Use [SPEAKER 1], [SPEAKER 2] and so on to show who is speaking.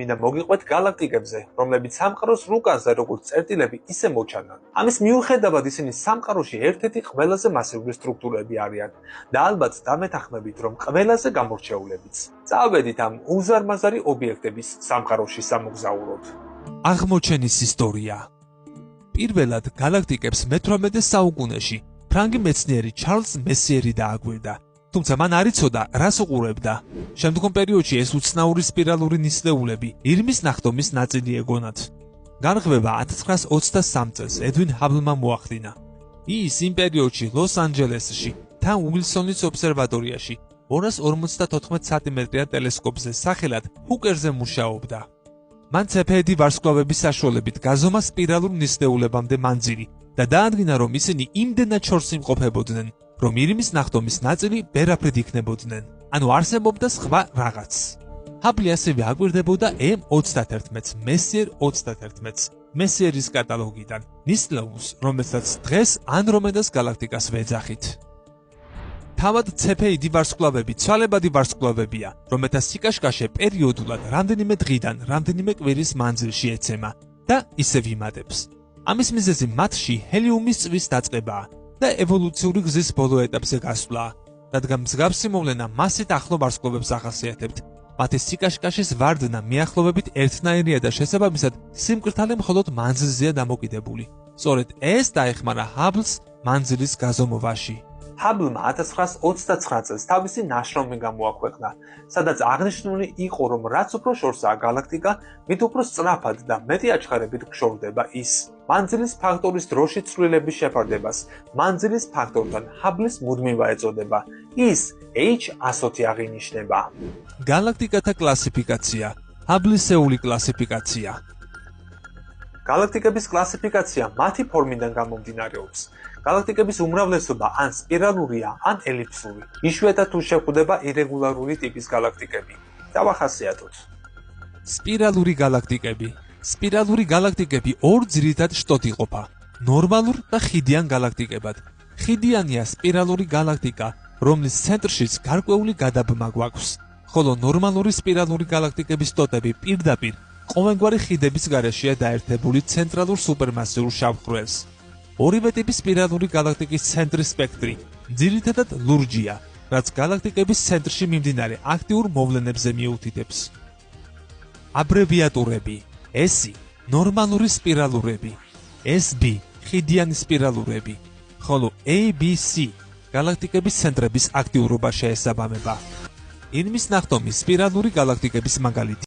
[SPEAKER 1] მინდა მოგიყვეთ galaktikებზე, რომლებიც სამყაროს რუკაზე როგორც წერტილები, ისე მოჩანან. ამის მიუხედავად ისინი სამყაროში ერთ-ერთი ყველაზე მასიური სტრუქტურები არიან და ალბათ დამეთანხმებით, რომ ყველაზე გამორჩეულებიც. წავედით ამ უზარმაზარი ობიექტების სამყაროში სამოგზაუროდ.
[SPEAKER 2] აღმოჩენის ისტორია. პირველად galaktikებს მე-18 საუკუნეში ფრანგი მეცნიერი ჩარლზ მესიერი დააკვირდა. თუმცა მან არ იცოდა, რას უყურებდა. შემდგომ პერიოდში ეს უცნაური სპირალური ნისლეულები ირმის ნახტომის ნაწილი ეგონათ. განღვევა 1923 წელს ედვინ ჰაბლმა მოახდინა. ის იმ პერიოდში ლოს-ანჯელესში, თან უილსონის ობსერვატორიაში 254 სანტიმეტრიან ტელესკოპზე სახელად ჰუკერზე მუშაობდა. მან ცეფეედი ვარსკვლავების საშუალებით გაზომა სპირალურ ნისლეულებამდე მანძილი და დაადგინა, რომ ისინი იმდენად შორს იმყოფებოდნენ, რომ ირმის ნახტომის ნაწილი ვერაფრით იქნებოდნენ. ანუ არსებობდა სხვა რაღაც. ჰაბლი ასევე აკვირდებოდა M31-ს, მესიერ 31-ს, მესიერის კატალოგიდან, ნისლეულს, რომელსაც დღეს ანდრომედას galaktikas ვეძახით. თავად ცეფეიდი ვარსკვლავები ცვალებადი ვარსკვლავებია, რომელთა სიკაშკაშე პერიოდულად რამდენიმე დღიდან, რამდენიმე კვირის მანძილში ეცემა და ისევ იმატებს. ამის მიზეზი მათში ჰელიუმის წვის დაწყებაა და ევოლუციური გზის ბოლო ეტაპზე გასვლა, რადგან მსგავსი მოვლენა მასით ახლო ვარსკვლავებს ახასიათებთ. მათი სიკაშკაშის ვარდნა მიახლოებით ერთნაირია და შესაბამისად სიმკრთალე მხოლოდ მანძილზეა დამოკიდებული. სწორედ ეს დაეხმარა ჰაბლს მანძილის გაზომვაში.
[SPEAKER 1] ჰაბლმა 1929 წელს თავისი ნაშრომი გამოაქვეყნა, სადაც აღნიშნული იყო, რომ რაც უფრო შორსაა galaktika, მით უფრო სწრაფად და მეტი აჩხარებით გშორდება ის. მანძილის ფაქტორის დროში ცვლილების შეფარდებას მანძილის ფაქტორთან ჰაბლის მუდმივა ეწოდება. ის H100 აღინიშნება.
[SPEAKER 2] galaktikata კლასიფიკაცია, ჰაბლისეული კლასიფიკაცია.
[SPEAKER 1] galaktikების კლასიფიკაცია მათი ფორმიდან გამომდინარეობს. galaktikების უმრავლესობა ან სპირალურია, ან ელიფსური. იშვიათად თუ შეხვდება ირეგულარული ტიპის galaktikები. დავახასიათოთ.
[SPEAKER 2] სპირალური galaktikები. სპირალური galaktikები ორ ძირითად შტოდ იყოფა: ნორმალურ და ხიდიან galaktikებად. ხიდიანია სპირალური galaktika, რომლის ცენტრშიც გარკვეული გადაბმა გვაქვს, ხოლო ნორმალური სპირალური galaktikების შტოდები პირდაპირ ყოველგვარი ხიდების გარეშეა დაერთებული ცენტრალურ სუპერმასიურ შავ ხვრელს. ორივე ტიპის სპირალური galaktikis ცენტრის სპექტრი ძირითადად ლურჯია, რაც galaktikების ცენტრში მიმდინარე აქტიურ მოვლენებზე მიუთითებს. აბრევიატურები: S ნორმალური სპირალურები, SB ხიდიანი სპირალურები, ხოლო ABC galaktikების ცენტრების აქტიურობა შეესაბამება. ირმის ნახტომის სპირალური galaktikების მაგალითი.